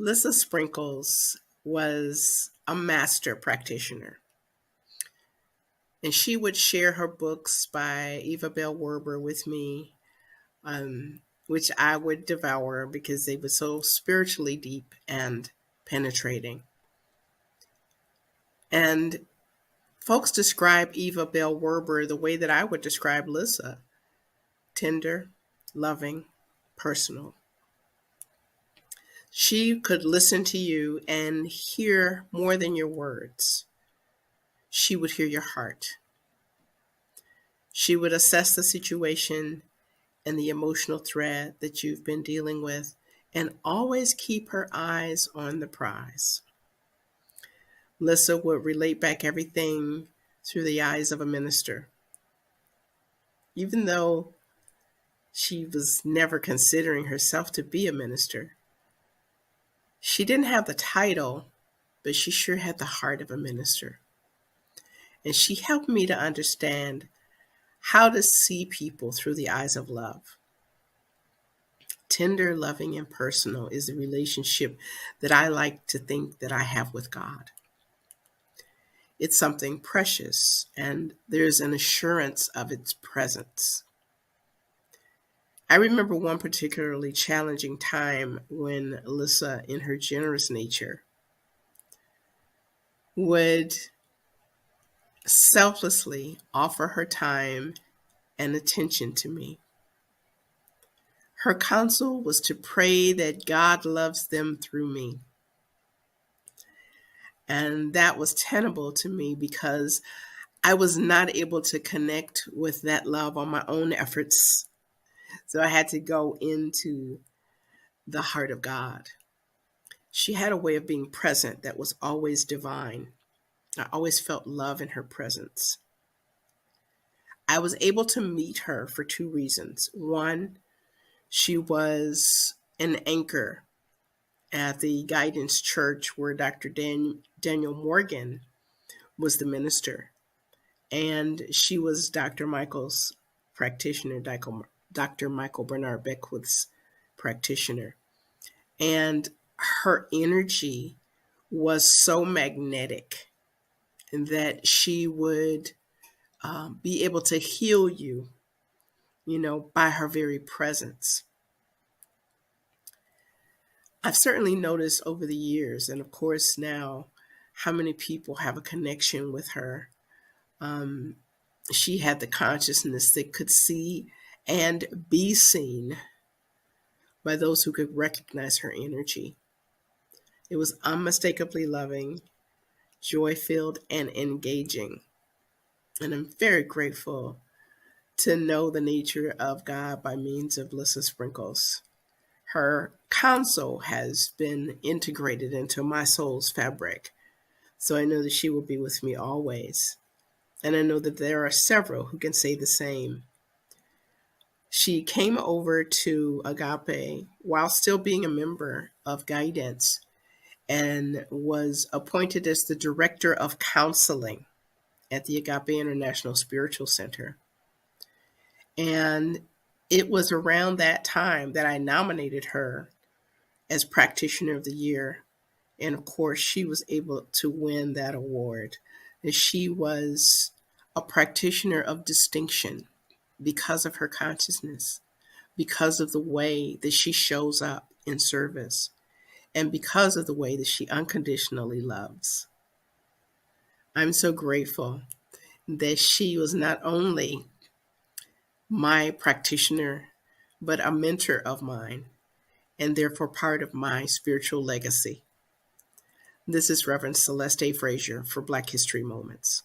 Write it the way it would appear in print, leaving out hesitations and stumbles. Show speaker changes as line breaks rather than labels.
Lissa Sprinkles was a master practitioner, and she would share her books by Eva Bell Werber with me, which I would devour because they were so spiritually deep and penetrating. And folks describe Eva Bell Werber the way that I would describe Lissa: tender, loving, personal. She could listen to you and hear more than your words. She would hear your heart. She would assess the situation and the emotional thread that you've been dealing with and always keep her eyes on the prize. Lissa would relate back everything through the eyes of a minister. Even though she was never considering herself to be a minister, she didn't have the title, but she sure had the heart of a minister. And she helped me to understand how to see people through the eyes of love. Tender, loving, and personal is the relationship that I like to think that I have with God. It's something precious, and there's an assurance of its presence. I remember one particularly challenging time when Lissa, in her generous nature, would selflessly offer her time and attention to me. Her counsel was to pray that God loves them through me. And that was tenable to me because I was not able to connect with that love on my own efforts. So I had to go into the heart of God. She had a way of being present that was always divine. I always felt love in her presence. I was able to meet her for two reasons. One, she was an anchor at the Guidance Church where Dr. Daniel Morgan was the minister. And she was Dr. Michael's practitioner, Dr. Michael Bernard Beckwith's practitioner. And her energy was so magnetic that she would be able to heal you, by her very presence. I've certainly noticed over the years, and of course now, how many people have a connection with her. She had the consciousness that could see and be seen by those who could recognize her energy. It was unmistakably loving, joy-filled, and engaging. And I'm very grateful to know the nature of God by means of Lissa Sprinkles. Her counsel has been integrated into my soul's fabric, so I know that she will be with me always. And I know that there are several who can say the same. She came over to Agape while still being a member of Guidance and was appointed as the director of counseling at the Agape International Spiritual Center. And it was around that time that I nominated her as Practitioner of the Year. And of course, she was able to win that award. And she was a practitioner of distinction because of her consciousness, because of the way that she shows up in service, and because of the way that she unconditionally loves. I'm so grateful that she was not only my practitioner, but a mentor of mine, and therefore part of my spiritual legacy. This is Reverend Celeste A. Frazier for Black History Moments.